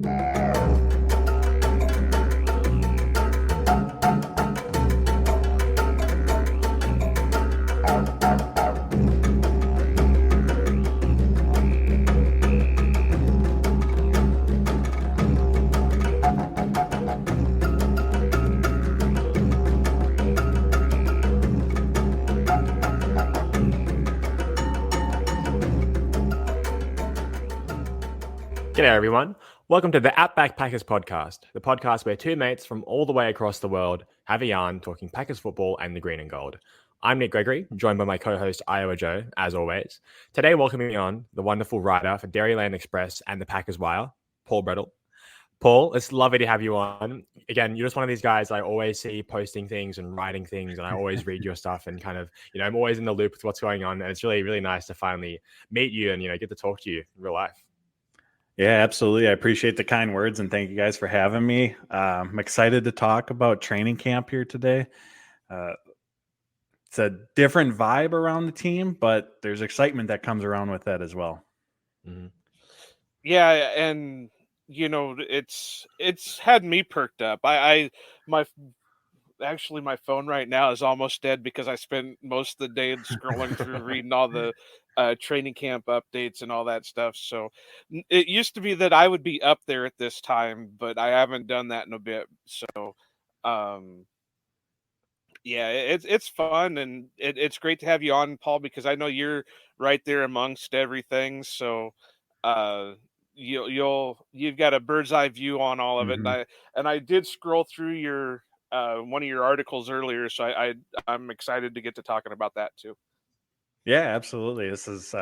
G'day everyone. Welcome to the Outback Packers podcast, the podcast where two mates from all the way across the world have a yarn talking Packers football and the green and gold. I'm Nick Gregory, joined by my co-host Iowa Joe, as always. Today, welcoming on the wonderful writer for Dairyland Express and the Packers Wire, Paul Bretl. Paul, it's lovely to have you on. Again, you're just one of these guys I always see posting things and writing things, and I always read your stuff and kind of, I'm always in the loop with what's going on, and it's really, really nice to finally meet you and, get to talk to you in real life. Yeah, absolutely. I appreciate the kind words and thank you guys for having me. I'm excited to talk about training camp here today. It's a different vibe around the team, but there's excitement that comes around with that as well. Mm-hmm. Yeah, and it's had me perked up. My phone right now is almost dead because I spent most of the day scrolling through reading all the training camp updates and all that stuff. So it used to be that I would be up there at this time, but I haven't done that in a bit. So yeah, it's fun, and it's great to have you on, Paul, because I know you're right there amongst everything. So you've got a bird's eye view on all of it. And I did scroll through your one of your articles earlier, so I'm excited to get to talking about that too. Yeah, absolutely. This is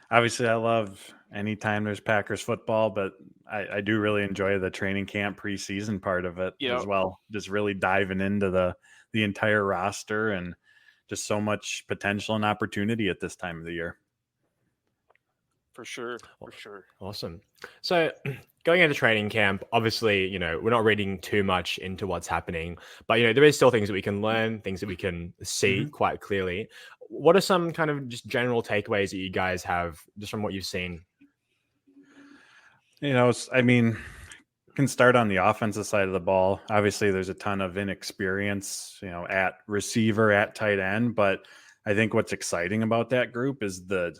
obviously I love anytime there's Packers football, but I do really enjoy the training camp preseason part of it as well. Just really diving into the entire roster and just so much potential and opportunity at this time of the year. For sure. Awesome. So going into training camp, obviously, we're not reading too much into what's happening, but, there is still things that we can learn, things that we can see quite clearly. What are some kind of just general takeaways that you guys have just from what you've seen? Can start on the offensive side of the ball. Obviously, there's a ton of inexperience, at receiver, at tight end, but I think what's exciting about that group is the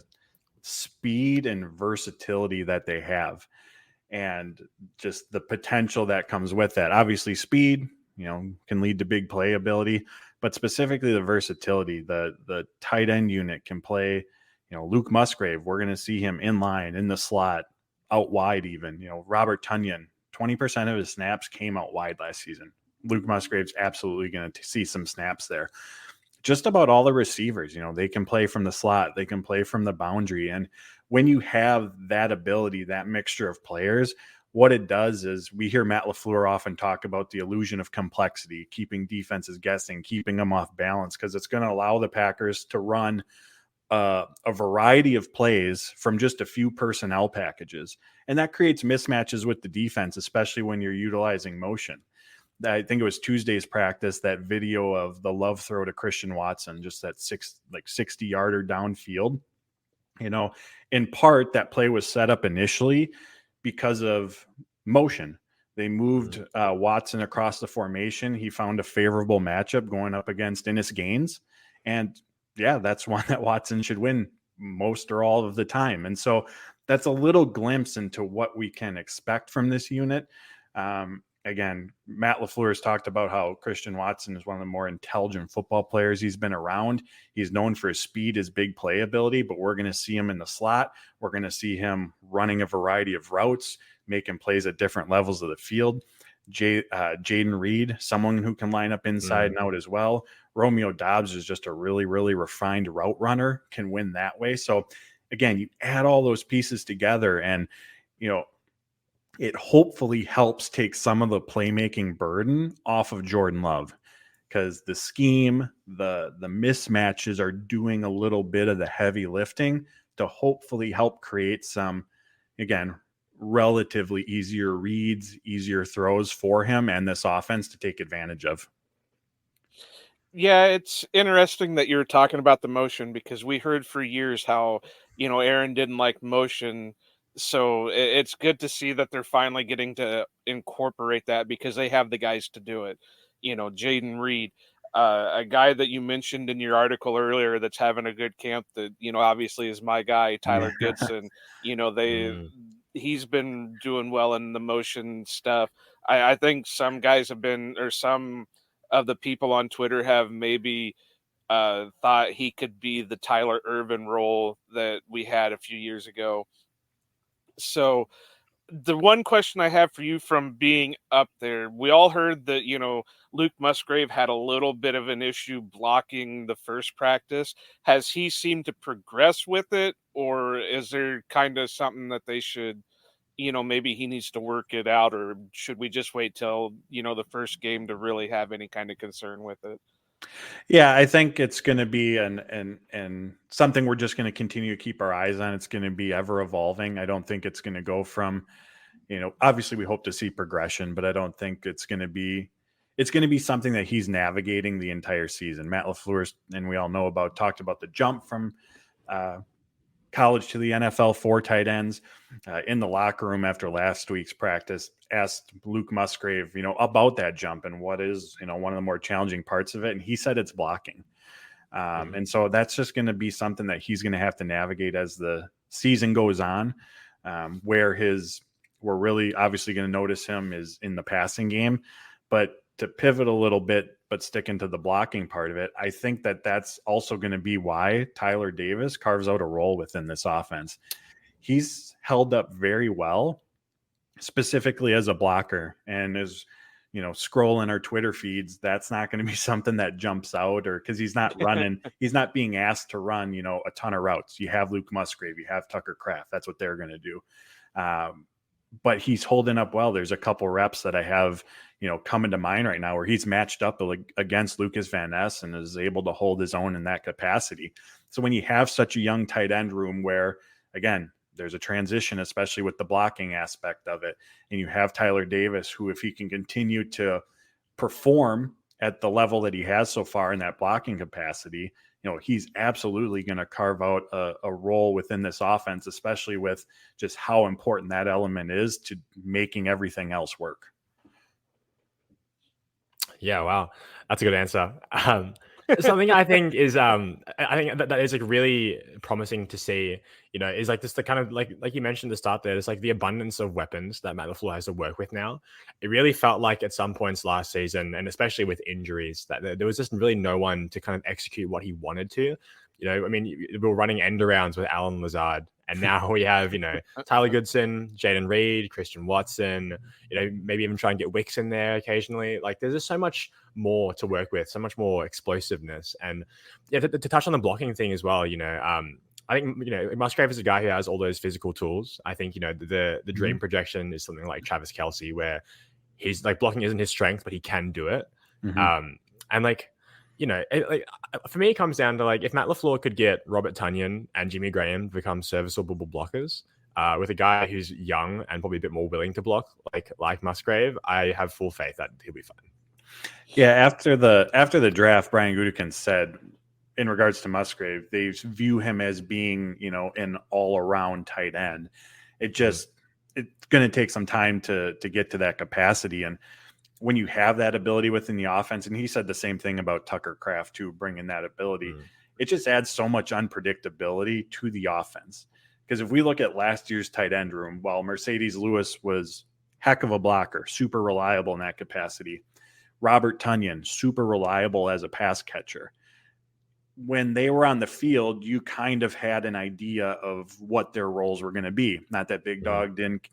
speed and versatility that they have and just the potential that comes with that. Obviously speed, can lead to big playability, but specifically the versatility, the tight end unit can play, Luke Musgrave, we're going to see him in line, in the slot, out wide even, Robert Tonyan, 20% of his snaps came out wide last season. Luke Musgrave's absolutely going to see some snaps there. Just about all the receivers, they can play from the slot, they can play from the boundary. And when you have that ability, that mixture of players, what it does is we hear Matt LaFleur often talk about the illusion of complexity, keeping defenses guessing, keeping them off balance, because it's going to allow the Packers to run a variety of plays from just a few personnel packages. And that creates mismatches with the defense, especially when you're utilizing motion. I think it was Tuesday's practice, that video of the love throw to Christian Watson, just that 60-yarder downfield. In part, that play was set up initially because of motion. They moved Watson across the formation. He found a favorable matchup going up against Innis Gaines. And yeah, that's one that Watson should win most or all of the time. And so that's a little glimpse into what we can expect from this unit. Again, Matt LaFleur has talked about how Christian Watson is one of the more intelligent football players he's been around. He's known for his speed, his big playability, but we're going to see him in the slot. We're going to see him running a variety of routes, making plays at different levels of the field. Jaden Reed, someone who can line up inside and out as well. Romeo Doubs is just a really, really refined route runner, can win that way. So again, you add all those pieces together and, it hopefully helps take some of the playmaking burden off of Jordan Love, because the scheme, the mismatches are doing a little bit of the heavy lifting to hopefully help create some, again, relatively easier reads, easier throws for him and this offense to take advantage of. Yeah, it's interesting that you're talking about the motion, because we heard for years how, Aaron didn't like motion So it's good to see that they're finally getting to incorporate that because they have the guys to do it. Jaden Reed, a guy that you mentioned in your article earlier that's having a good camp that, obviously is my guy, Tyler Goodson. He's been doing well in the motion stuff. I think some guys have been, or some of the people on Twitter have maybe thought he could be the Tyler Irvin role that we had a few years ago. So the one question I have for you from being up there, we all heard that, Luke Musgrave had a little bit of an issue blocking the first practice. Has he seemed to progress with it, or is there kind of something that they should, maybe he needs to work it out, or should we just wait till, the first game to really have any kind of concern with it? Yeah, I think it's going to be and something we're just going to continue to keep our eyes on. It's going to be ever evolving. I don't think it's going to go from, obviously we hope to see progression, but I don't think it's going to be something that he's navigating the entire season. Matt LaFleur, and we all know talked about the jump from college to the NFL for tight ends. In the locker room after last week's practice, asked Luke Musgrave, about that jump and what is, one of the more challenging parts of it. And he said it's blocking. And so that's just going to be something that he's going to have to navigate as the season goes on, where we're really obviously going to notice him is in the passing game. But to pivot a little bit, but stick into the blocking part of it, I think that that's also going to be why Tyler Davis carves out a role within this offense. He's held up very well, specifically as a blocker, and as scrolling our Twitter feeds, that's not going to be something that jumps out, or because he's not running, he's not being asked to run, a ton of routes. You have Luke Musgrave, you have Tucker Kraft. That's what they're going to do. But he's holding up well. There's a couple reps that I have, coming to mind right now where he's matched up against Lucas Van Ness and is able to hold his own in that capacity. So when you have such a young tight end room where, again, there's a transition, especially with the blocking aspect of it, and you have Tyler Davis, who, if he can continue to perform at the level that he has so far in that blocking capacity, he's absolutely going to carve out a role within this offense, especially with just how important that element is to making everything else work. Yeah, wow, that's a good answer. Something I think is I think that is like really promising to see, is like just the kind of like you mentioned at the start there, it's like the abundance of weapons that Matt LaFleur has to work with now. It really felt like at some points last season, and especially with injuries, that there was just really no one to kind of execute what he wanted to. I mean, we were running end arounds with Alan Lazard, and now we have, Tyler Goodson, Jaden Reed, Christian Watson, maybe even try and get Wicks in there occasionally. Like, there's just so much more to work with, so much more explosiveness. And yeah, to touch on the blocking thing as well, I think, Musgrave is a guy who has all those physical tools. I think, the dream projection is something like Travis Kelce, where he's like blocking isn't his strength, but he can do it. And like, for me, it comes down to like, if Matt LaFleur could get Robert Tonyan and Jimmy Graham to become serviceable blockers, with a guy who's young and probably a bit more willing to block, like Musgrave, I have full faith that he'll be fine. Yeah, after the draft, Brian Gutekunst said, in regards to Musgrave, they view him as being, an all-around tight end. It's going to take some time to get to that capacity. And when you have that ability within the offense, and he said the same thing about Tucker Kraft too, bringing that ability, it just adds so much unpredictability to the offense. Because if we look at last year's tight end room, while Mercedes Lewis was heck of a blocker, super reliable in that capacity, Robert Tonyan, super reliable as a pass catcher. When they were on the field, you kind of had an idea of what their roles were going to be. Not that Big Dog didn't,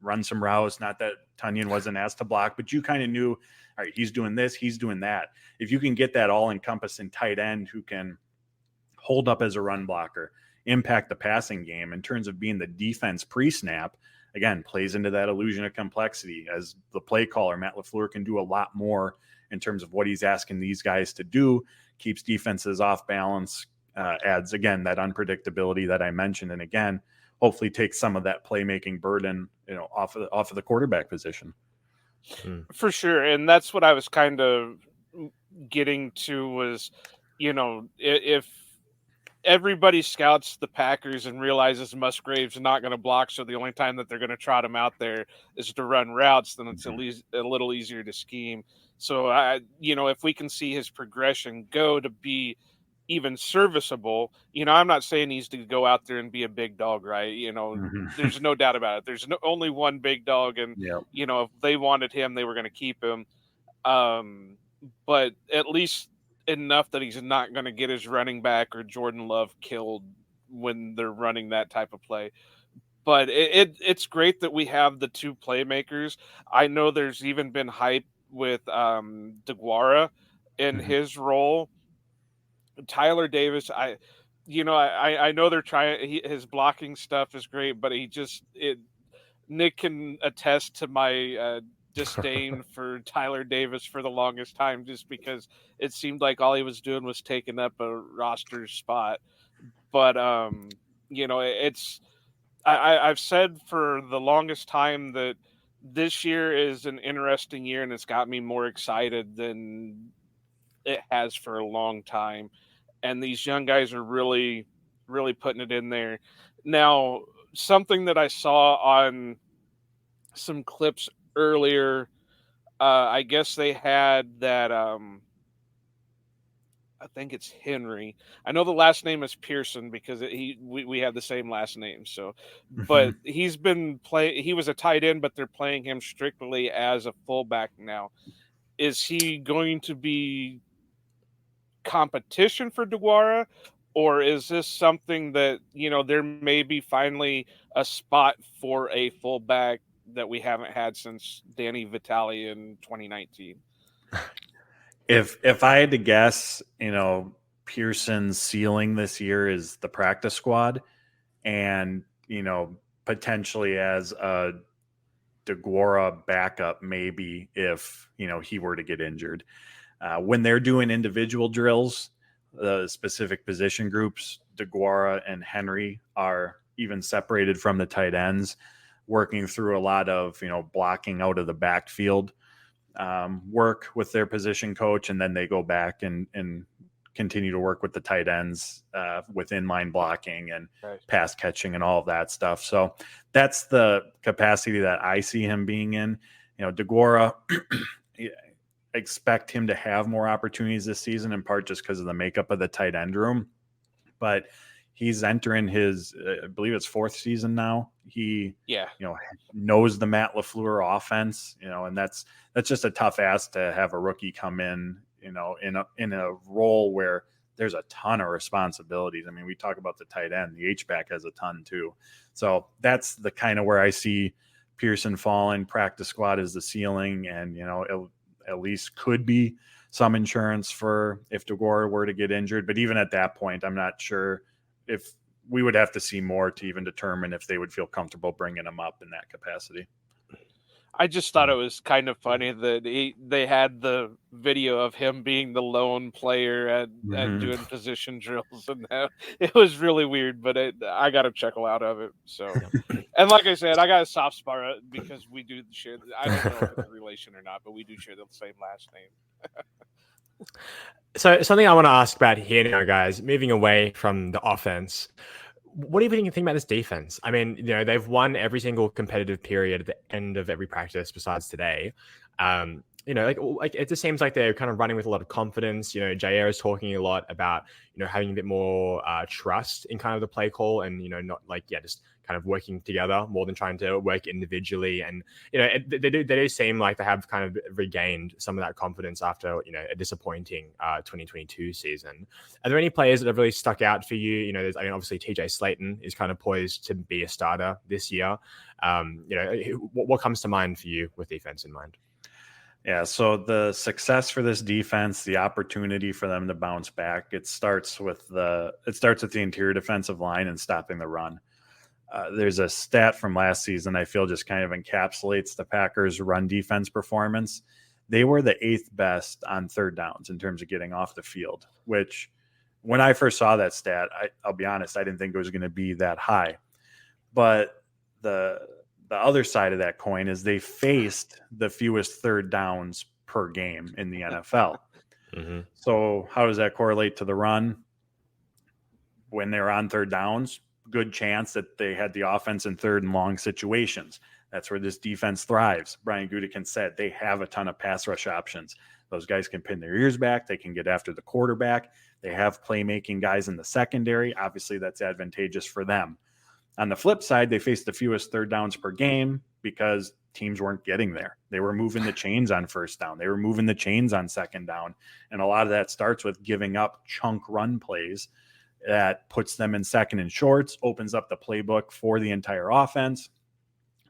run some routes, not that Tonyan wasn't asked to block, but you kind of knew, all right, he's doing this, he's doing that. If you can get that all-encompassing tight end who can hold up as a run blocker, impact the passing game in terms of being the defense pre-snap, again, plays into that illusion of complexity. As the play caller, Matt LaFleur can do a lot more in terms of what he's asking these guys to do, keeps defenses off balance, adds, again, that unpredictability that I mentioned. And again, hopefully takes some of that playmaking burden, off of the quarterback position. For sure. And that's what I was kind of getting to was, if everybody scouts the Packers and realizes Musgrave's not going to block, so the only time that they're going to trot him out there is to run routes, then it's at least a little easier to scheme. So, if we can see his progression go to be even serviceable, I'm not saying he's to go out there and be a big dog, right? There's no doubt about it. There's only one big dog, and, if they wanted him, they were going to keep him. But at least enough that he's not going to get his running back or Jordan Love killed when they're running that type of play. But it's great that we have the two playmakers. I know there's even been hype with DeGuara in his role. Tyler Davis, I know they're trying. His blocking stuff is great, but Nick can attest to my disdain for Tyler Davis for the longest time, just because it seemed like all he was doing was taking up a roster spot. But I've said for the longest time that this year is an interesting year, and it's got me more excited than it has for a long time. And these young guys are really, really putting it in there. Now, something that I saw on some clips earlier, I guess they had that, I think it's Henry. I know the last name is Pearson because we have the same last name. So, but he's been he was a tight end, but they're playing him strictly as a fullback now. Is he going to be competition for DeGuara, or is this something that there may be finally a spot for a fullback that we haven't had since Danny Vitale in 2019? If I had to guess, Pearson's ceiling this year is the practice squad, and potentially as a DeGuara backup, maybe if he were to get injured. When they're doing individual drills, the specific position groups, DeGuara and Henry are even separated from the tight ends, working through a lot of, blocking out of the backfield work with their position coach. And then they go back and continue to work with the tight ends with inline blocking and pass catching and all of that stuff. So that's the capacity that I see him being in. DeGuara, expect him to have more opportunities this season, in part just because of the makeup of the tight end room. But he's entering his, I believe it's fourth season now. He, knows the Matt LaFleur offense, and that's just a tough ask to have a rookie come in, in a role where there's a ton of responsibilities. I mean, we talk about the tight end, the H-back has a ton too. So that's the kind of where I see Pearson falling. Practice squad is the ceiling, and, at least could be some insurance for if DeGuara were to get injured. But even at that point, I'm not sure if we would have to see more to even determine if they would feel comfortable bringing him up in that capacity. I just thought it was kind of funny that they had the video of him being the lone player at doing position drills, and it was really weird. But I got a chuckle out of it. So, and like I said, I got a soft spot because we do share. I don't know if it's a relation or not, but we do share the same last name. So something I want to ask about here now, guys, moving away from the offense. What do you think about this defense? I mean, they've won every single competitive period at the end of every practice besides today. Like it just seems like they're kind of running with a lot of confidence. Jair is talking a lot about, having a bit more trust in kind of the play call and, not just kind of working together more than trying to work individually. And, they do seem like they have kind of regained some of that confidence after, a disappointing 2022 season. Are there any players that have really stuck out for you? Obviously TJ Slayton is kind of poised to be a starter this year. What comes to mind for you with defense in mind? Yeah, so the success for this defense, the opportunity for them to bounce back, it starts with the interior defensive line and stopping the run. There's a stat from last season I feel just kind of encapsulates the Packers' run defense performance. They were the 8th best on third downs in terms of getting off the field, which when I first saw that stat, I'll be honest, I didn't think it was going to be that high. But the other side of that coin is they faced the fewest third downs per game in the NFL. So how does that correlate to the run? when they're on third downs, good chance that they had the offense in third and long situations. That's where this defense thrives. Brian Gutekunst said they have a ton of pass rush options. Those guys can pin their ears back. They can get after the quarterback. They have playmaking guys in the secondary. Obviously, that's advantageous for them. On the flip side, they faced the fewest third downs per game because teams weren't getting there. They were moving the chains on first down. They were moving the chains on second down. And a lot of that starts with giving up chunk run plays that puts them in second and shorts, opens up the playbook for the entire offense.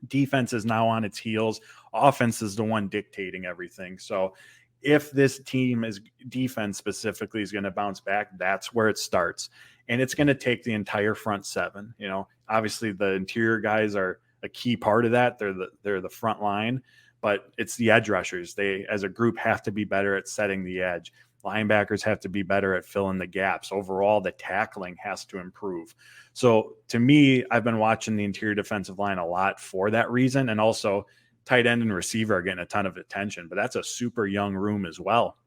Defense is now on its heels. Offense is the one dictating everything. So if this team is defense specifically is going to bounce back, that's where it starts. And it's going to take the entire front seven. You know, obviously the interior guys are a key part of that. They're the front line, but it's the edge rushers. They, as a group, have to be better at setting the edge. Linebackers have to be better at filling the gaps. Overall, the tackling has to improve. So to me, I've been watching the interior defensive line a lot for that reason. And also tight end and receiver are getting a ton of attention, but that's a super young room as well.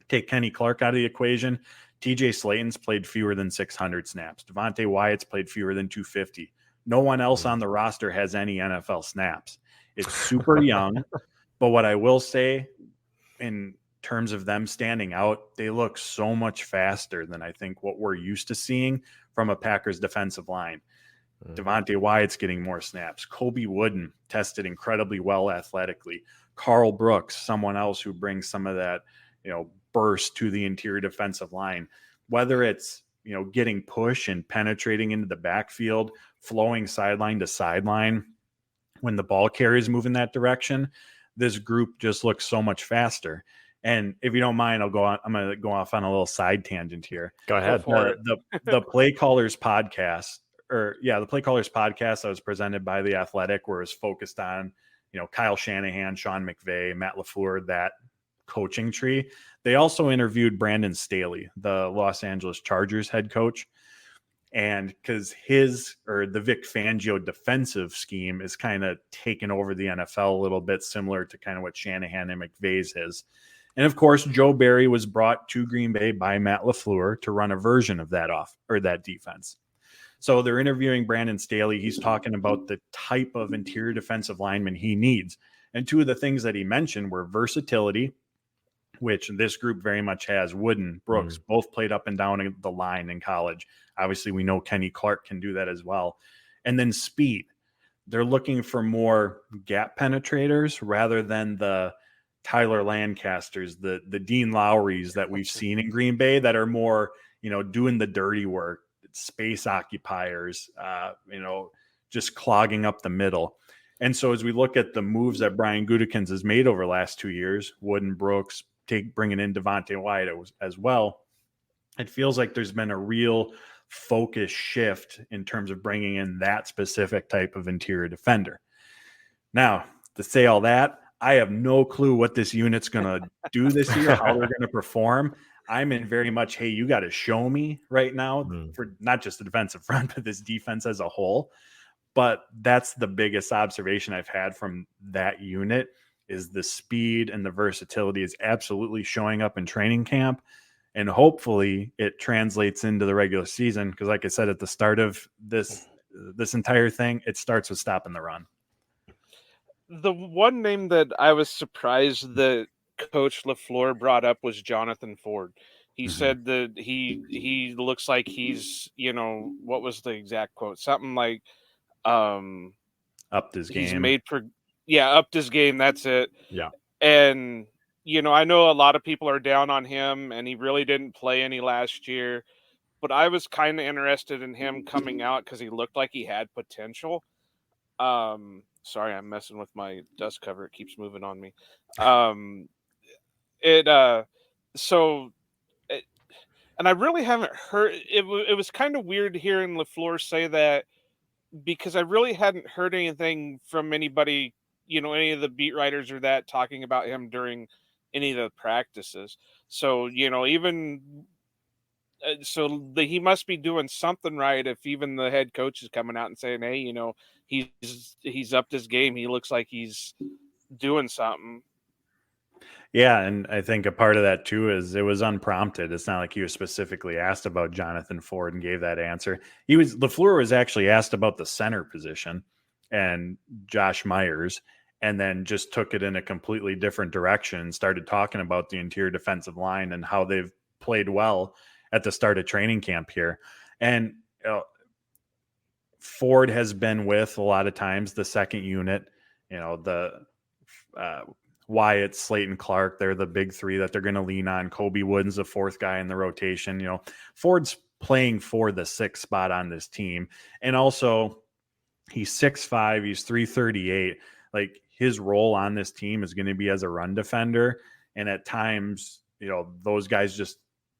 Take Kenny Clark out of the equation. TJ Slayton's played fewer than 600 snaps. Devontae Wyatt's played fewer than 250. No one else on the roster has any NFL snaps. It's super young. But what I will say in terms of them standing out, they look so much faster than I think what we're used to seeing from a Packers defensive line. Devontae Wyatt's getting more snaps. Kobe Wooden tested incredibly well athletically. Carl Brooks, someone else who brings some of that, burst to the interior defensive line, whether it's, getting push and penetrating into the backfield, flowing sideline to sideline when the ball carriers move in that direction. This group just looks so much faster. And if you don't mind, I'm going to go off on a little side tangent here. Go ahead. The Play Callers podcast, the Play Callers podcast that was presented by The Athletic, where it was focused on, Kyle Shanahan, Sean McVay, Matt LaFleur, that coaching tree. They also interviewed Brandon Staley, the Los Angeles Chargers head coach. And because the Vic Fangio defensive scheme is kind of taken over the NFL a little bit, similar to kind of what Shanahan and McVay's is. And of course, Joe Barry was brought to Green Bay by Matt LaFleur to run a version of that defense. So they're interviewing Brandon Staley. He's talking about the type of interior defensive lineman he needs. And two of the things that he mentioned were versatility, which this group very much has. Wooden, Brooks, both played up and down the line in college. Obviously, we know Kenny Clark can do that as well. And then speed. They're looking for more gap penetrators rather than the Tyler Lancasters, the Dean Lowrys that we've seen in Green Bay that are more, doing the dirty work, space occupiers, just clogging up the middle. And so as we look at the moves that Brian Gutekunst has made over the last 2 years, Wooden, Brooks, bringing in Devontae Wyatt as well, it feels like there's been a real focus shift in terms of bringing in that specific type of interior defender. Now, to say all that, I have no clue what this unit's going to do this year, how they're going to perform. I'm in very much, hey, you got to show me right now for not just the defensive front, but this defense as a whole. But that's the biggest observation I've had from that unit is the speed and the versatility is absolutely showing up in training camp. And hopefully it translates into the regular season. Because like I said, at the start of this entire thing, it starts with stopping the run. The one name that I was surprised that Coach LaFleur brought up was Jonathan Ford. He said that he looks like he's, what was the exact quote? Something like, upped his game. He's upped his game. That's it. Yeah. And, I know a lot of people are down on him and he really didn't play any last year, but I was kind of interested in him coming out because he looked like he had potential. Sorry, I'm messing with my dust cover. It keeps moving on me. And I really haven't heard it. It was kind of weird hearing LaFleur say that because I really hadn't heard anything from anybody, any of the beat writers or that talking about him during any of the practices. So, he must be doing something right if even the head coach is coming out and saying, hey, he's upped his game. He looks like he's doing something. Yeah, and I think a part of that too is it was unprompted. It's not like he was specifically asked about Jonathan Ford and gave that answer. LaFleur was actually asked about the center position and Josh Myers, and then just took it in a completely different direction and started talking about the interior defensive line and how they've played well at the start of training camp here. And Ford has been with a lot of times the second unit, the uh, Wyatt, Slayton, Clark. They're the big three that they're going to lean on. Kobe Wooden's the fourth guy in the rotation. Ford's playing for the sixth spot on this team. And also, he's 6'5", he's 338. Like, his role on this team is going to be as a run defender. And at times, those guys just,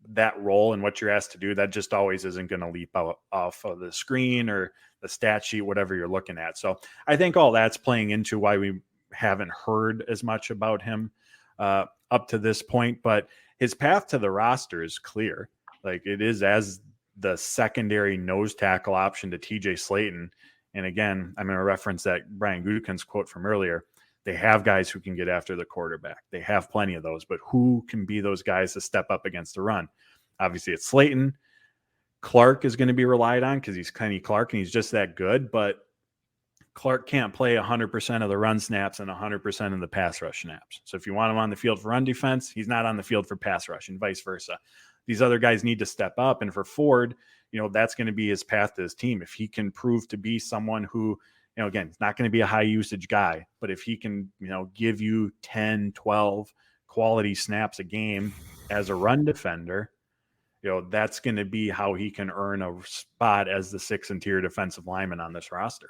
that role and what you're asked to do, that just always isn't going to leap out off of the screen or the stat sheet, whatever you're looking at. So I think all that's playing into why we haven't heard as much about him up to this point, but his path to the roster is clear. Like, it is as the secondary nose tackle option to TJ Slayton. And again, I'm going to reference that Brian Gutekunst quote from earlier. They have guys who can get after the quarterback. They have plenty of those, but who can be those guys to step up against the run? Obviously, it's Slayton. Clark is going to be relied on because he's Kenny Clark and he's just that good, but Clark can't play 100% of the run snaps and 100% of the pass rush snaps. So if you want him on the field for run defense, he's not on the field for pass rush and vice versa. These other guys need to step up. And for Ford, that's going to be his path to his team. If he can prove to be someone who, again, he's not going to be a high usage guy, but if he can, give you 10, 12 quality snaps a game as a run defender, that's going to be how he can earn a spot as the sixth interior defensive lineman on this roster.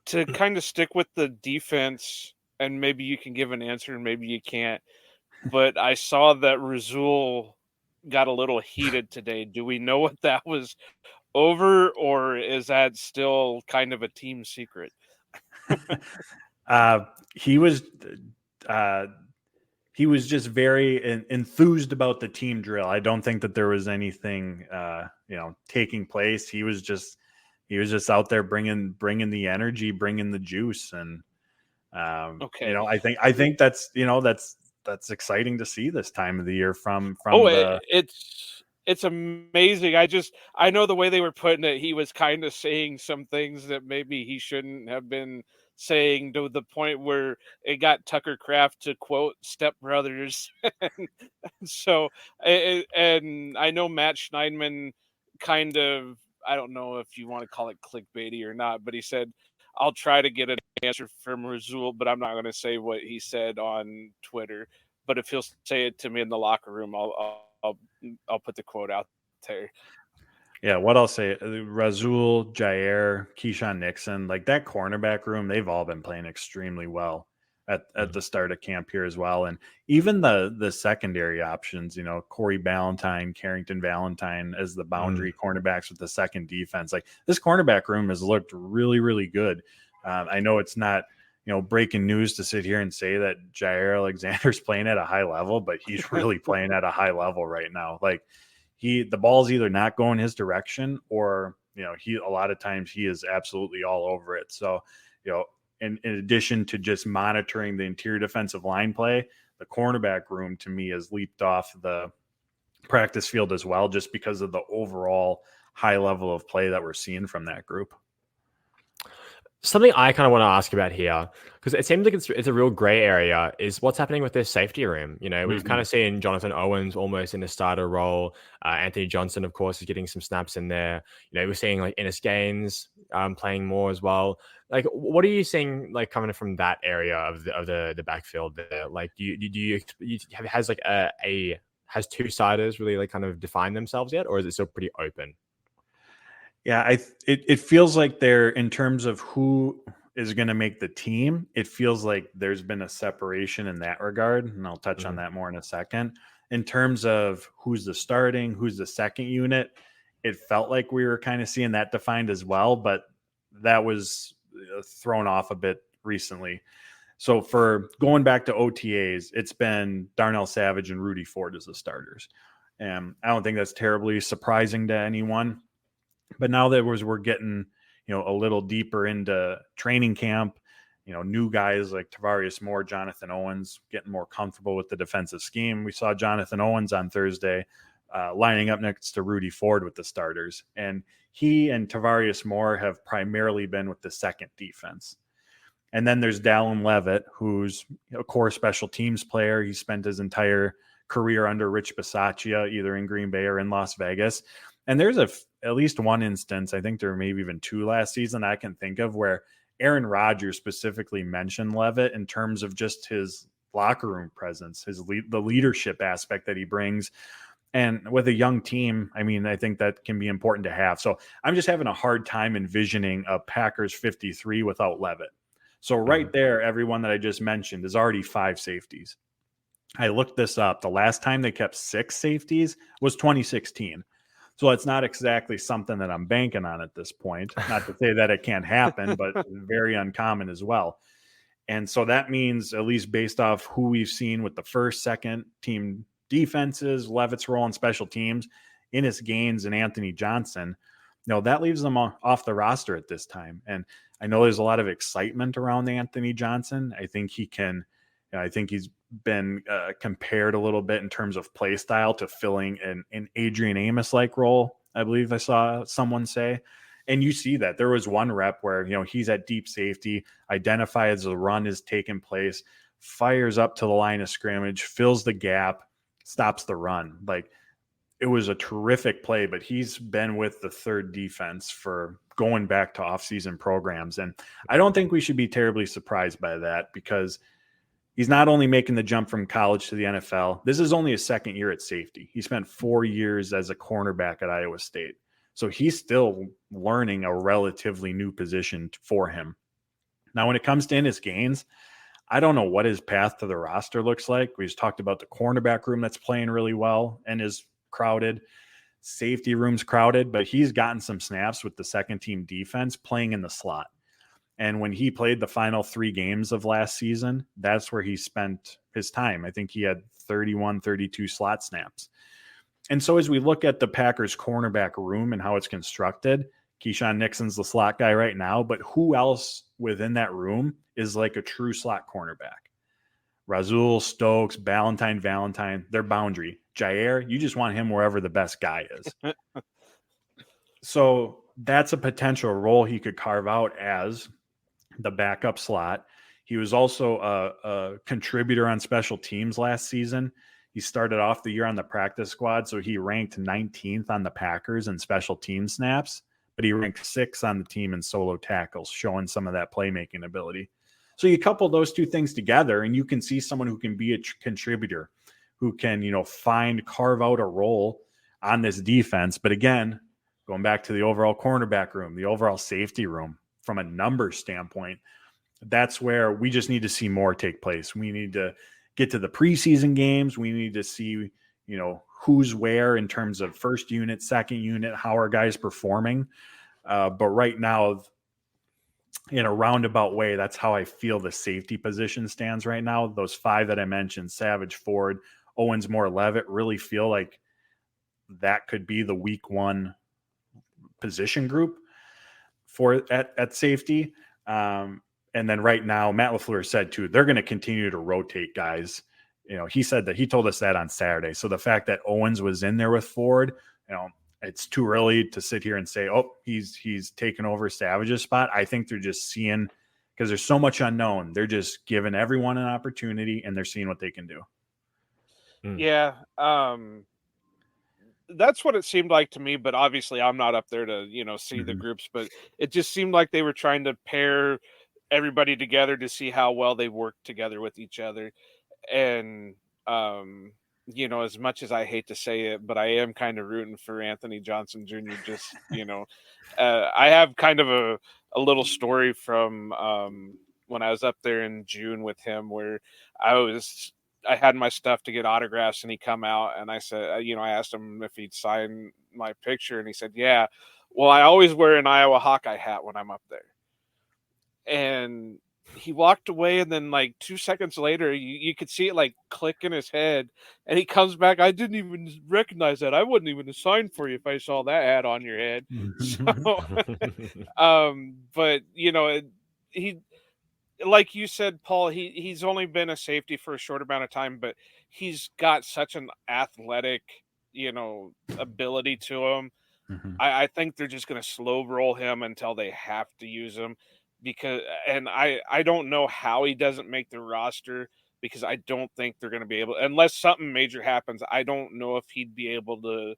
To kind of stick with the defense, and maybe you can give an answer and maybe you can't, but I saw that Razul got a little heated today. Do we know what that was over, or is that still kind of a team secret? He was just very enthused about the team drill. I don't think that there was anything taking place. He was just out there bringing the energy, bringing the juice, and okay. I think that's that's exciting to see this time of the year from it's amazing. I know the way they were putting it, he was kind of saying some things that maybe he shouldn't have been saying, to the point where it got Tucker Kraft to quote Step Brothers. So, and I know Matt Schneidman kind of, I don't know if you want to call it clickbaity or not, but he said, I'll try to get an answer from Razul, but I'm not going to say what he said on Twitter. But if he'll say it to me in the locker room, I'll put the quote out there. Yeah, what I'll say, Razul, Jair, Keyshawn Nixon, like that cornerback room, they've all been playing extremely well at the start of camp here as well. And even the secondary options, Corey Ballantyne, Carrington Valentine as the boundary cornerbacks with the second defense. Like, this cornerback room has looked really, really good. I know it's not, breaking news to sit here and say that Jair Alexander's playing at a high level, but he's really playing at a high level right now. Like, the ball's either not going his direction or, a lot of times he is absolutely all over it. So, in addition to just monitoring the interior defensive line play, the cornerback room to me has leaped off the practice field as well, just because of the overall high level of play that we're seeing from that group. Something I kind of want to ask about here, because it seems like it's a real gray area, is what's happening with their safety room. We've kind of seen Jonathan Owens almost in a starter role. Anthony Johnson, of course, is getting some snaps in there. We're seeing like Ennis Gaines playing more as well. Like, what are you seeing like coming from that area of the backfield there? Like, do you has two siders really like kind of defined themselves yet, or is it still pretty open? Yeah, it feels like they're, in terms of who is going to make the team, it feels like there's been a separation in that regard, and I'll touch on that more in a second. In terms of who's the starting, who's the second unit, it felt like we were kind of seeing that defined as well, but that was thrown off a bit recently. So for going back to OTAs, it's been Darnell Savage and Rudy Ford as the starters. And I don't think that's terribly surprising to anyone. But now that we're getting, a little deeper into training camp, new guys like Tavarius Moore, Jonathan Owens getting more comfortable with the defensive scheme. We saw Jonathan Owens on Thursday lining up next to Rudy Ford with the starters. And he and Tavarius Moore have primarily been with the second defense. And then there's Dallin Levitt, who's a core special teams player. He spent his entire career under Rich Bisaccia, either in Green Bay or in Las Vegas. And there's at least one instance, I think there may be even two last season I can think of, where Aaron Rodgers specifically mentioned Levitt in terms of just his locker room presence, the leadership aspect that he brings. And with a young team, I mean, I think that can be important to have. So I'm just having a hard time envisioning a Packers 53 without Levitt. So right there, everyone that I just mentioned is already 5 safeties. I looked this up. The last time they kept 6 safeties was 2016. So it's not exactly something that I'm banking on at this point. Not to say that it can't happen, but very uncommon as well. And so that means, at least based off who we've seen with the first, second team defenses, Levitt's role in special teams, Ennis Gaines and Anthony Johnson, that leaves them off the roster at this time. And I know there's a lot of excitement around Anthony Johnson. I think he's been compared a little bit in terms of play style to filling an Adrian Amos-like role, I believe I saw someone say. And you see that. There was one rep where, he's at deep safety, identifies as the run is taking place, fires up to the line of scrimmage, fills the gap, stops the run. Like, it was a terrific play, but he's been with the third defense for going back to off-season programs. And I don't think we should be terribly surprised by that, because he's not only making the jump from college to the NFL. This is only his second year at safety. He spent 4 years as a cornerback at Iowa State. So he's still learning a relatively new position for him. Now, when it comes to Ennis Gaines, I don't know what his path to the roster looks like. We just talked about the cornerback room that's playing really well and is crowded. Safety room's crowded, but he's gotten some snaps with the second team defense playing in the slot. And when he played the final 3 games of last season, that's where he spent his time. I think he had 31, 32 slot snaps. And so as we look at the Packers cornerback room and how it's constructed, Keyshawn Nixon's the slot guy right now, but who else within that room is like a true slot cornerback? Razul, Stokes, Valentine, their boundary. Jair, you just want him wherever the best guy is. So that's a potential role he could carve out as the backup slot. He was also a contributor on special teams last season. He started off the year on the practice squad, so he ranked 19th on the Packers in special team snaps, but he ranked 6th on the team in solo tackles, showing some of that playmaking ability. So you couple those two things together, and you can see someone who can be a contributor, who can, carve out a role on this defense. But again, going back to the overall cornerback room, the overall safety room, from a numbers standpoint, that's where we just need to see more take place. We need to get to the preseason games. We need to see, who's where in terms of first unit, second unit, how are guys performing. But right now, in a roundabout way, that's how I feel the safety position stands right now. Those 5 that I mentioned, Savage, Ford, Owens, Moore, Levitt, really feel like that could be the week 1 position group for at safety. And then right now, Matt LaFleur said too, they're going to continue to rotate guys. He said that, he told us that on Saturday. So the fact that Owens was in there with Ford, it's too early to sit here and say, oh, he's taken over Savage's spot. I think they're just seeing, because there's so much unknown. They're just giving everyone an opportunity, and they're seeing what they can do. Yeah. That's what it seemed like to me, but obviously I'm not up there to, see the groups, but it just seemed like they were trying to pair everybody together to see how well they work together with each other. And, as much as I hate to say it, but I am kind of rooting for Anthony Johnson Jr. Just, I have kind of a little story from when I was up there in June with him, where I had my stuff to get autographs, and he come out, and I said, I asked him if he'd sign my picture, and he said, yeah. Well, I always wear an Iowa Hawkeye hat when I'm up there. And he walked away, and then like 2 seconds later, you could see it like click in his head, and he comes back. I didn't even recognize that. I wouldn't even have signed for you if I saw that hat on your head. So, but like you said, Paul, he's only been a safety for a short amount of time, but he's got such an athletic, ability to him. Mhm. I think they're just gonna slow roll him until they have to use him and I don't know how he doesn't make the roster because I don't think they're gonna be able unless something major happens, I don't know if he'd be able to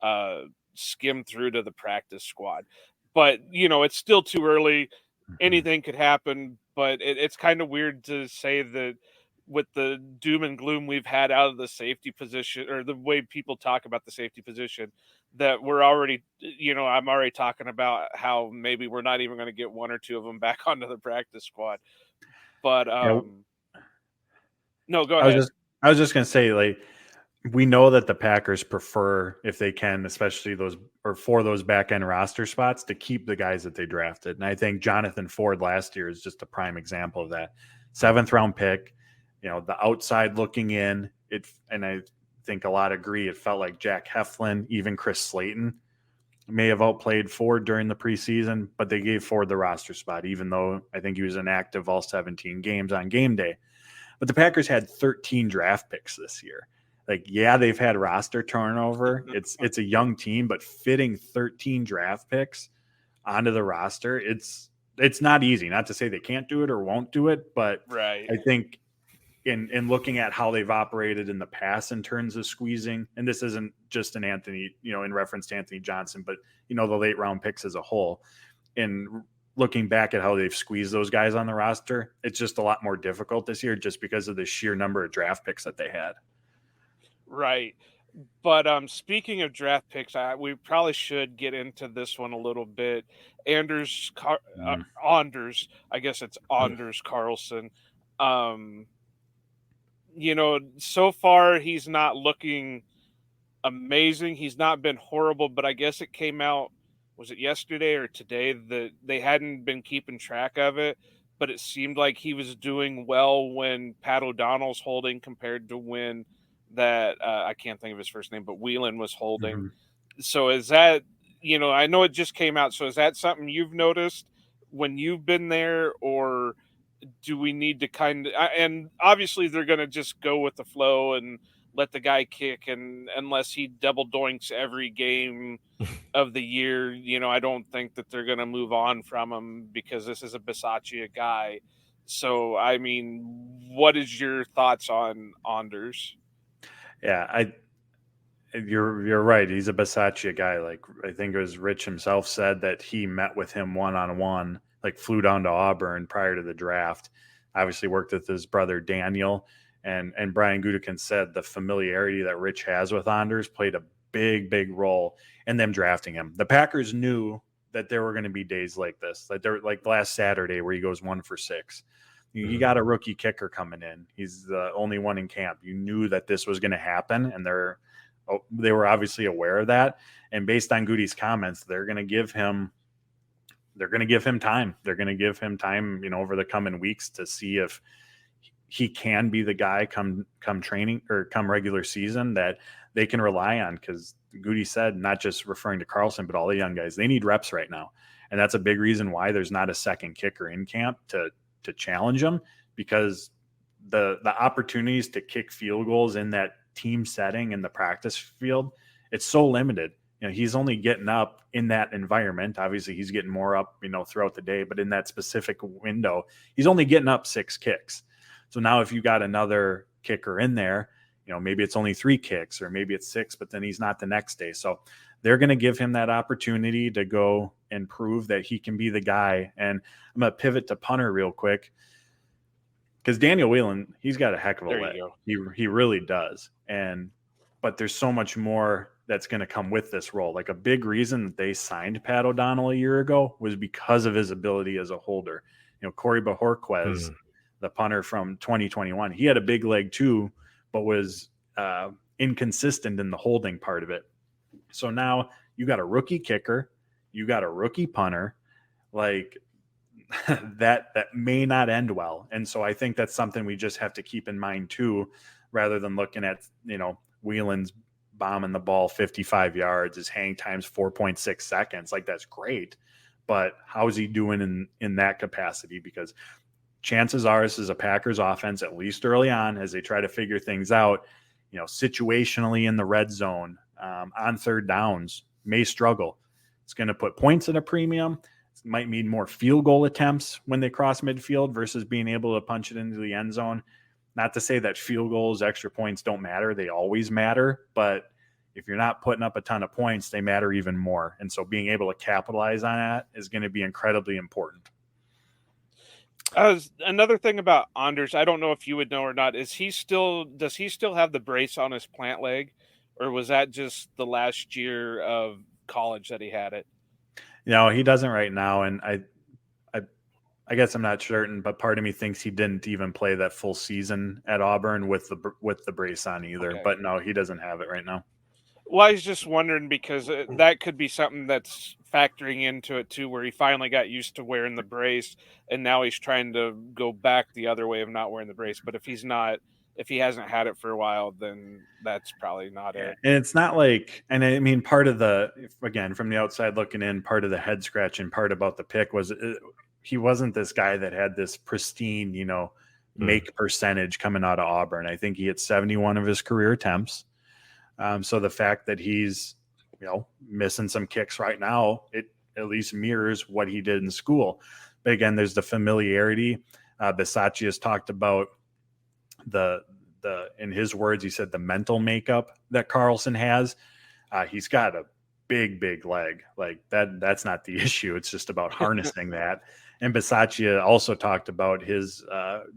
uh, skim through to the practice squad. But it's still too early. Mhm. Anything could happen. But it's kind of weird to say that with the doom and gloom we've had out of the safety position or the way people talk about the safety position that we're already I'm already talking about how maybe we're not even going to get one or two of them back onto the practice squad. But Yeah, no, go I was ahead. just I was just gonna say, like, we know that the Packers prefer, if they can, especially those or for those back end roster spots, to keep the guys that they drafted. And I think Jonathan Ford last year is just a prime example of that. 7th round pick, the outside looking in. And I think a lot agree. It felt like Jack Heflin, even Chris Slayton, may have outplayed Ford during the preseason, but they gave Ford the roster spot, even though I think he was inactive all 17 games on game day. But the Packers had 13 draft picks this year. Like, yeah, they've had roster turnover. It's a young team, but fitting 13 draft picks onto the roster, it's not easy. Not to say they can't do it or won't do it, but Right. I think in looking at how they've operated in the past in terms of squeezing, and this isn't just an Anthony, in reference to Anthony Johnson, but the late round picks as a whole, in looking back at how they've squeezed those guys on the roster, it's just a lot more difficult this year just because of the sheer number of draft picks that they had. Right. But speaking of draft picks, we probably should get into this one a little bit. Mm. Anders, I guess it's Anders Carlson. Um, so far he's not looking amazing. He's not been horrible, but I guess it came out, was it yesterday or today, that they hadn't been keeping track of it, but it seemed like he was doing well when Pat O'Donnell's holding compared to when that I can't think of his first name, but Whelan was holding. Mm-hmm. So is that, I know it just came out. So is that something you've noticed when you've been there, or do we need to and obviously they're going to just go with the flow and let the guy kick, and unless he double doinks every game of the year, I don't think that they're going to move on from him because this is a Bisaccia guy. So I mean, what is your thoughts on Anders? Yeah, you're right. He's a Bisaccia guy. Like, I think it was Rich himself said that he met with him one-on-one, like flew down to Auburn prior to the draft. Obviously worked with his brother Daniel, and Brian Gutekunst said the familiarity that Rich has with Anders played a big role in them drafting him. The Packers knew that there were going to be days like this, like last Saturday where he goes 1 for 6. You got a rookie kicker coming in. He's the only one in camp. You knew that this was going to happen, and they were obviously aware of that. And based on Goody's comments, they're going to give him time. They're going to give him time, over the coming weeks to see if he can be the guy come training or come regular season that they can rely on. Because Goody said, not just referring to Carlson, but all the young guys, they need reps right now. And that's a big reason why there's not a second kicker in camp to challenge them, because the opportunities to kick field goals in that team setting in the practice field, it's so limited. He's only getting up in that environment. Obviously, he's getting more up, throughout the day, but in that specific window, he's only getting up 6 kicks. So now if you got another kicker in there, maybe it's only 3 kicks or maybe it's 6, but then he's not the next day. So they're going to give him that opportunity to go and prove that he can be the guy. And I'm going to pivot to punter real quick, because Daniel Whelan, he's got a heck of a leg. He really does. But there's so much more that's going to come with this role. Like, a big reason that they signed Pat O'Donnell a year ago was because of his ability as a holder. Corey Bajorquez, the punter from 2021, he had a big leg too, but was inconsistent in the holding part of it. So now you got a rookie kicker, you got a rookie punter, like that may not end well. And so I think that's something we just have to keep in mind too, rather than looking at, Whelan's bombing the ball 55 yards, his hang time's 4.6 seconds. Like, that's great. But how is he doing in that capacity? Because chances are this is a Packers offense, at least early on, as they try to figure things out, situationally in the red zone, on third downs, may struggle. It's going to put points at a premium. It might mean more field goal attempts when they cross midfield versus being able to punch it into the end zone. Not to say that field goals, extra points don't matter. They always matter. But if you're not putting up a ton of points, they matter even more. And so being able to capitalize on that is going to be incredibly important. Another thing about Anders, I don't know if you would know or not, does he still have the brace on his plant leg, or was that just the last year of college that he had it? He doesn't right now, and I guess I'm not certain, but part of me thinks he didn't even play that full season at Auburn with the brace on either. Okay. But no, he doesn't have it right now. Well, I was just wondering because that could be something that's factoring into it too, where he finally got used to wearing the brace and now he's trying to go back the other way of not wearing the brace. But if he hasn't had it for a while, then that's probably not it. And it's not like, and I mean, part of again, from the outside looking in, part of the head scratching part about the pick was he wasn't this guy that had this pristine, make percentage coming out of Auburn. I think he had 71 of his career attempts. So the fact that he's, missing some kicks right now, it at least mirrors what he did in school. But again, there's the familiarity. Bisaccia has talked about in his words, he said the mental makeup that Carlson has. He's got a big leg. Like that's not the issue. It's just about harnessing that. And Bisaccia also talked about his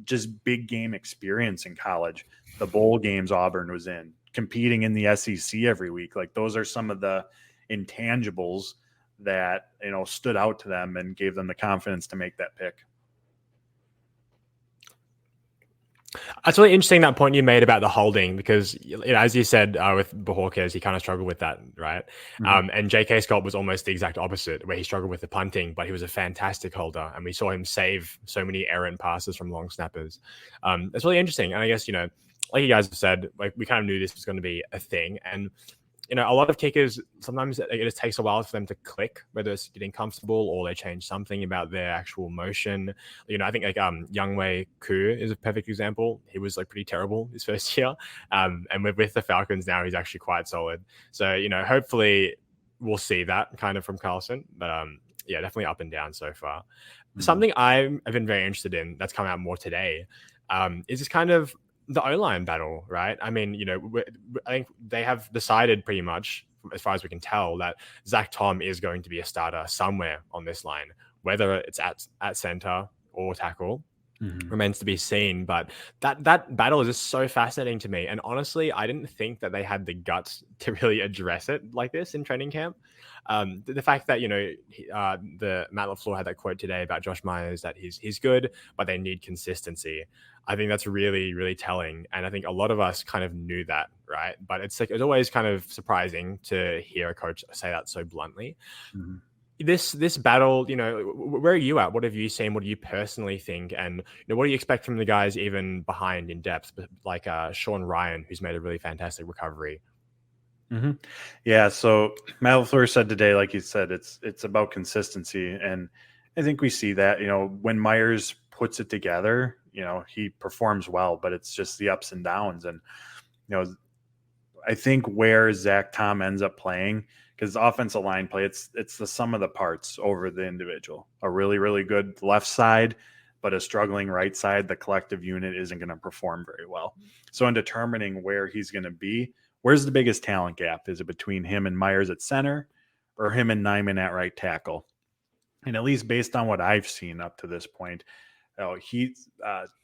just big game experience in college, the bowl games Auburn was in, competing in the SEC every week. Like those are some of the intangibles that, stood out to them and gave them the confidence to make that pick. It's really interesting that point you made about the holding because, as you said with Bojorquez, he kind of struggled with that, right? Mm-hmm. And J.K. Scott was almost the exact opposite, where he struggled with the punting, but he was a fantastic holder, and we saw him save so many errant passes from long snappers. It's really interesting, and I guess like you guys have said, like we kind of knew this was going to be a thing, and a lot of kickers, sometimes it just takes a while for them to click, whether it's getting comfortable or they change something about their actual motion. I think like Youngwei Koo is a perfect example. He was like pretty terrible his first year. And with the Falcons now, he's actually quite solid. So, hopefully we'll see that kind of from Carlson. But yeah, definitely up and down so far. Mm-hmm. Something I've been very interested in that's come out more today is this kind of the O-line battle, right? I mean, I think they have decided pretty much, as far as we can tell, that Zach Tom is going to be a starter somewhere on this line, whether it's at center or tackle. Mm-hmm. Remains to be seen, but that battle is just so fascinating to me. And honestly, I didn't think that they had the guts to really address it like this in training camp. The fact that the Matt LaFleur had that quote today about Josh Myers that he's good, but they need consistency. I think that's really, really telling, and I think a lot of us kind of knew that, right? But it's always kind of surprising to hear a coach say that so bluntly. Mm-hmm. This battle, where are you at? What have you seen? What do you personally think? And what do you expect from the guys even behind in depth, like Sean Ryan, who's made a really fantastic recovery? Mm-hmm. Yeah. So Matt LaFleur said today, like you said, it's about consistency, and I think we see that. When Myers puts it together, he performs well, but it's just the ups and downs. And I think where Zach Tom ends up playing, because offensive line play, it's the sum of the parts over the individual. A really, really good left side, but a struggling right side, the collective unit isn't going to perform very well. So in determining where he's going to be, where's the biggest talent gap? Is it between him and Myers at center or him and Nyman at right tackle? And at least based on what I've seen up to this point,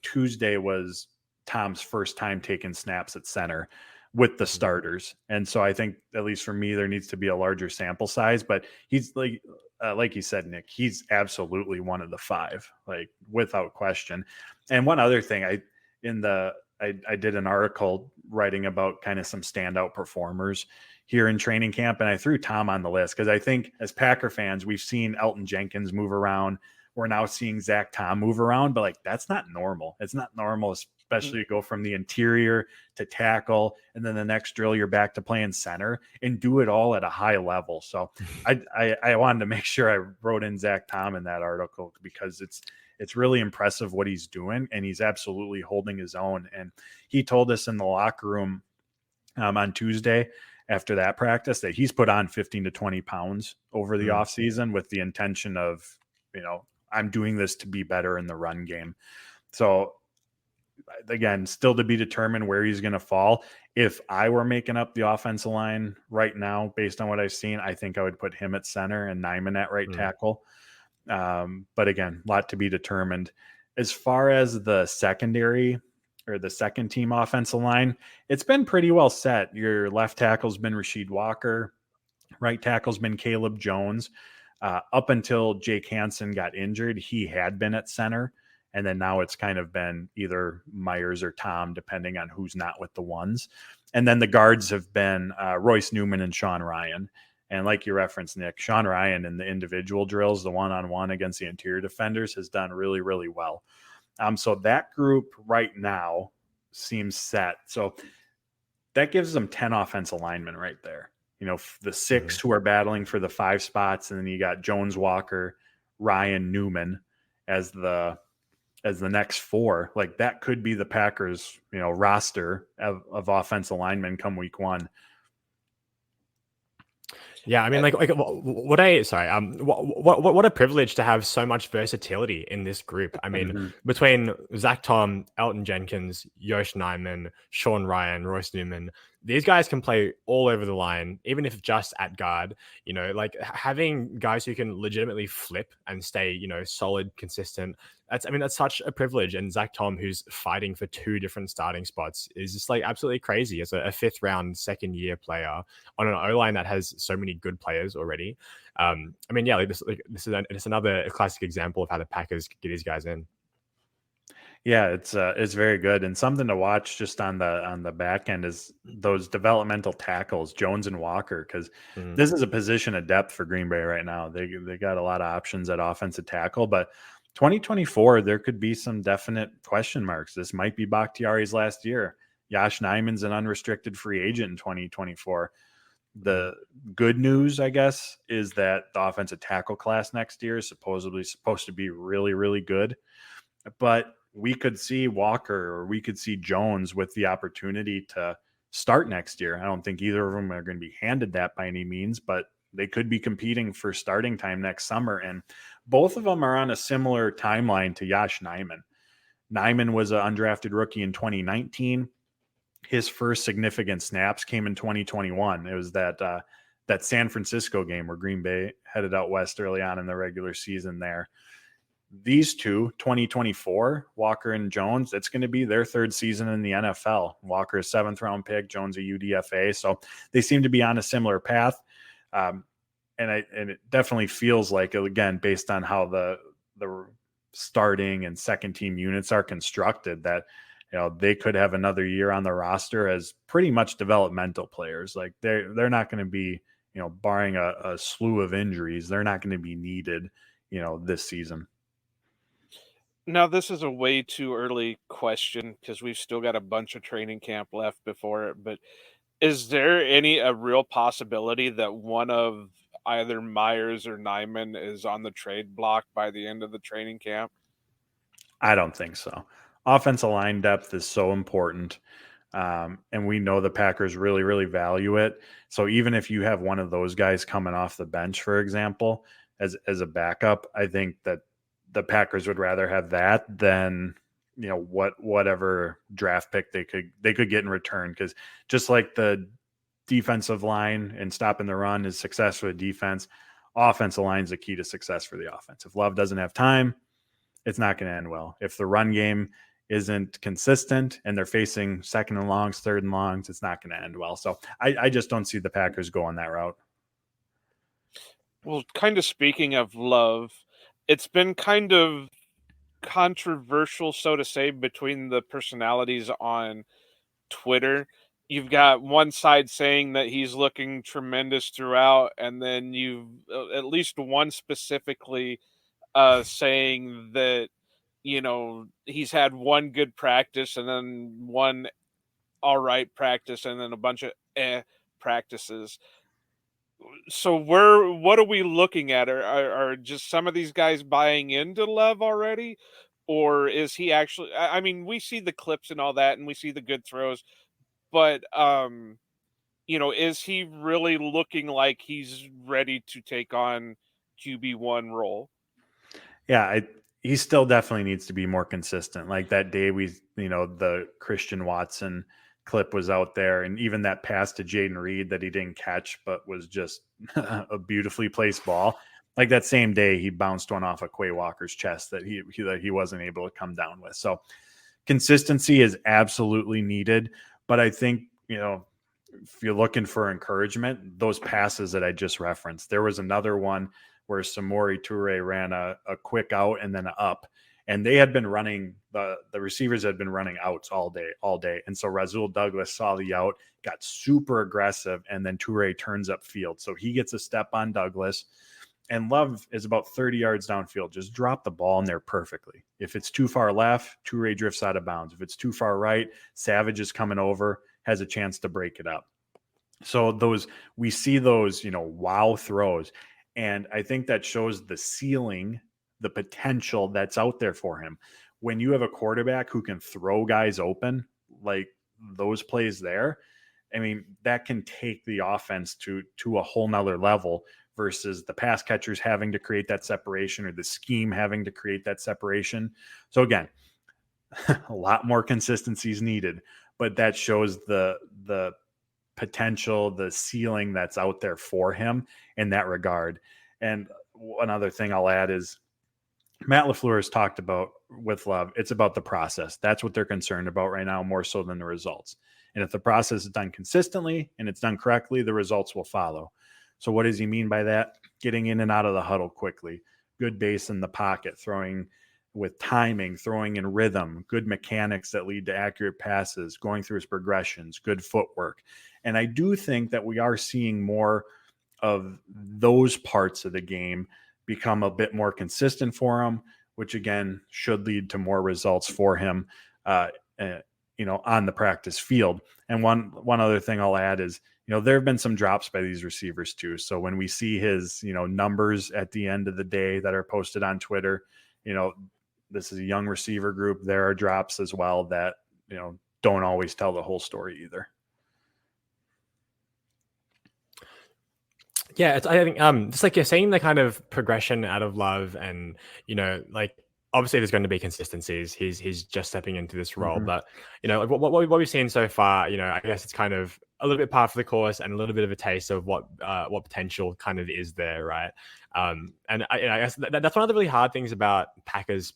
Tuesday was Tom's first time taking snaps at center with the starters. And so I think, at least for me, there needs to be a larger sample size, but he's like you said, Nick, he's absolutely one of the five, like without question. And one other thing, I did an article writing about kind of some standout performers here in training camp, and I threw Tom on the list because I think as Packer fans, we've seen Elton Jenkins move around. We're now seeing Zach Tom move around, but like that's not normal. It's not normal, especially to go from the interior to tackle, and then the next drill you're back to playing center and do it all at a high level. So I wanted to make sure I wrote in Zach Tom in that article because it's really impressive what he's doing, and he's absolutely holding his own. And he told us in the locker room on Tuesday after that practice that he's put on 15 to 20 pounds over the offseason with the intention of, I'm doing this to be better in the run game. So again, still to be determined where he's going to fall. If I were making up the offensive line right now, based on what I've seen, I think I would put him at center and Nyman at right tackle. But again, a lot to be determined. As far as the secondary or the second team offensive line, it's been pretty well set. Your left tackle's been Rasheed Walker. Right tackle's been Caleb Jones. Up until Jake Hansen got injured, he had been at center. And then now it's kind of been either Myers or Tom, depending on who's not with the ones. And then the guards have been Royce Newman and Sean Ryan. And like you referenced, Nick, Sean Ryan in the individual drills, the one-on-one against the interior defenders, has done really, really well. So that group right now seems set. So that gives them 10 offensive linemen right there. The 6 who are battling for the 5 spots, and then you got Jones, Walker, Ryan, Newman as the next 4. Like, that could be the Packers, roster of offensive linemen come week 1. Yeah, I mean, what a privilege to have so much versatility in this group. I mean, between Zach Tom, Elton Jenkins, Yosh Nyman, Sean Ryan, Royce Newman, these guys can play all over the line, even if just at guard. Having guys who can legitimately flip and stay, solid, consistent. That's such a privilege. And Zach Tom, who's fighting for 2 different starting spots, is just absolutely crazy as a 5th round, second year player on an O-line that has so many good players already. This is another classic example of how the Packers get these guys in. Yeah, it's very good, and something to watch just on the back end is those developmental tackles, Jones and Walker, because this is a position of depth for Green Bay right now. They got a lot of options at offensive tackle, but 2024 there could be some definite question marks. This might be Bakhtiari's last year. Yosh Nyman's an unrestricted free agent in 2024. The good news, I guess, is that the offensive tackle class next year is supposedly supposed to be really, really good, but we could see Walker or we could see Jones with the opportunity to start next year. I don't think either of them are going to be handed that by any means, but they could be competing for starting time next summer. And both of them are on a similar timeline to Yosh Nyman. Nyman was an undrafted rookie in 2019. His first significant snaps came in 2021. It was that San Francisco game where Green Bay headed out west early on in the regular season there. These two, 2024, Walker and Jones, it's going to be their 3rd season in the NFL. Walker, a 7th round pick, Jones, a UDFA. So they seem to be on a similar path. And it definitely feels like, again, based on how the starting and second team units are constructed, that they could have another year on the roster as pretty much developmental players. Like they're not going to be, barring a slew of injuries, they're not going to be needed, this season. Now, this is a way too early question because we've still got a bunch of training camp left before it. But is there a real possibility that one of either Myers or Nyman is on the trade block by the end of the training camp? I don't think so. Offensive line depth is so important. And we know the Packers really, really value it. So even if you have one of those guys coming off the bench, for example, as a backup, I think that the Packers would rather have that than whatever draft pick they could get in return. Because just like the defensive line and stopping the run is success for the defense, offensive line is the key to success for the offense. If Love doesn't have time, it's not going to end well. If the run game isn't consistent and they're facing 2nd and longs, 3rd and longs, it's not going to end well. So I just don't see the Packers going that route. Well, kind of speaking of Love, it's been kind of controversial, so to say, between the personalities on Twitter. You've got one side saying that he's looking tremendous throughout, and then you've at least one specifically saying that he's had one good practice and then one all right practice and then a bunch of practices. So what are we looking at? Are just some of these guys buying into Love already? Or is he actually, I mean, we see the clips and all that and we see the good throws, but is he really looking like he's ready to take on QB1 role? Yeah, he still definitely needs to be more consistent. Like that day the Christian Watson clip was out there, and even that pass to Jaden Reed that he didn't catch, but was just a beautifully placed ball. Like that same day, he bounced one off of Quay Walker's chest that he wasn't able to come down with. So consistency is absolutely needed. But I think, if you're looking for encouragement, those passes that I just referenced, there was another one where Samori Toure ran a quick out and then an up. And they had been running, the receivers had been running outs all day. And so Rasul Douglas saw the out, got super aggressive, and then Toure turns upfield. So he gets a step on Douglas. And Love is about 30 yards downfield. Just drop the ball in there perfectly. If it's too far left, Toure drifts out of bounds. If it's too far right, Savage is coming over, has a chance to break it up. So we see those, wow throws. And I think that shows the ceiling, the potential that's out there for him. When you have a quarterback who can throw guys open, like those plays there, I mean, that can take the offense to a whole nother level versus the pass catchers having to create that separation or the scheme having to create that separation. So again, a lot more consistency is needed, but that shows the potential, the ceiling that's out there for him in that regard. And one other thing I'll add is Matt LaFleur has talked about with Love, it's about the process. That's what they're concerned about right now, more so than the results. And if the process is done consistently and it's done correctly, the results will follow. So what does he mean by that? Getting in and out of the huddle quickly, good base in the pocket, throwing with timing, throwing in rhythm, good mechanics that lead to accurate passes, going through his progressions, good footwork. And I do think that we are seeing more of those parts of the game become a bit more consistent for him, which again should lead to more results for him, on the practice field. And one other thing I'll add is, there have been some drops by these receivers too. So when we see his, numbers at the end of the day that are posted on Twitter, this is a young receiver group. There are drops as well that, don't always tell the whole story either. Yeah, I think just like you're seeing the kind of progression out of Love, and like obviously there's going to be consistencies. He's just stepping into this role, Mm-hmm. but like what we've seen so far, I guess it's kind of a little bit par for the course and a little bit of a taste of what potential kind of is there, right? And I guess that's one of the really hard things about Packers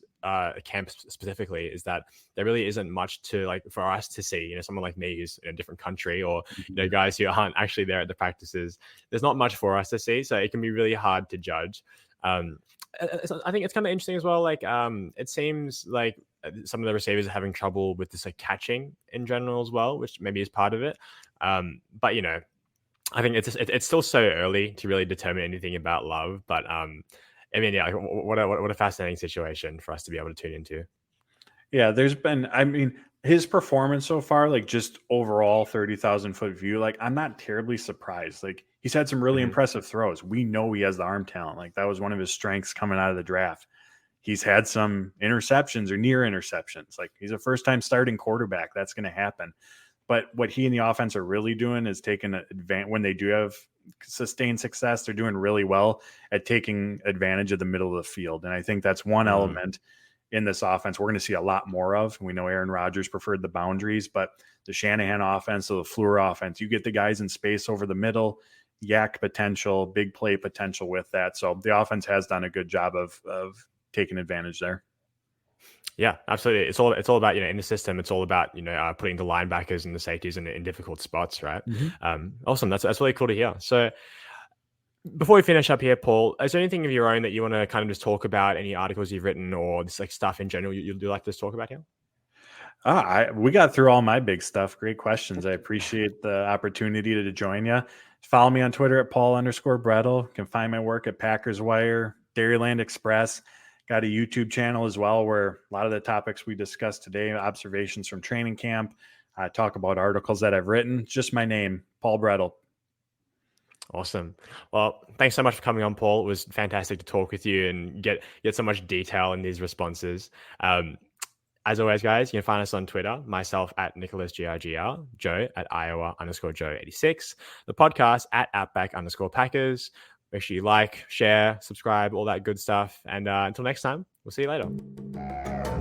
camp specifically, is that there really isn't much to like for us to see. Someone like me who's in a different country, or guys who aren't actually there at the practices, there's not much for us to see, so it can be really hard to judge. I think it's kind of interesting as well. Like, it seems like some of the receivers are having trouble with this like catching in general as well, which maybe is part of it. But I think it's still so early to really determine anything about Love. But I mean, yeah, like, what a fascinating situation for us to be able to tune into. Yeah, there's been, his performance so far, like just overall 30,000 foot view, like I'm not terribly surprised. Like he's had some really impressive throws. We know he has the arm talent. Like that was one of his strengths coming out of the draft. He's had some interceptions or near interceptions. Like he's a first time starting quarterback. That's going to happen. But what he and the offense are really doing is taking advantage when they do have sustained success. They're doing really well at taking advantage of the middle of the field. And I think that's one element in this offense we're going to see a lot more of. We know Aaron Rodgers preferred the boundaries, but the Shanahan offense, or the Fleur offense, you get the guys in space over the middle, yak potential, big play potential with that. So the offense has done a good job of taking advantage there. Yeah, absolutely. It's all about, in the system, it's all about, putting the linebackers and the safeties in difficult spots, right? Awesome. That's really cool to hear. So before we finish up here, Paul, is there anything of your own that you want to kind of just talk about, any articles you've written or just like stuff in general you'd like to just talk about here? We got through all my big stuff. Great questions. I appreciate the opportunity to join you. Follow me on Twitter at Paul_Bretl. You can find my work at Packers Wire, Dairyland Express. Got a YouTube channel as well where a lot of the topics we discussed today, observations from training camp, talk about articles that I've written. Just my name, Paul Bretl. Awesome. Well, thanks so much for coming on, Paul. It was fantastic to talk with you and get so much detail in these responses. As always, guys, you can find us on Twitter, myself at NicholasGRGR, Joe at Iowa_Joe86, the podcast at @back_Packers. Make sure you like, share, subscribe, all that good stuff. And until next time, we'll see you later.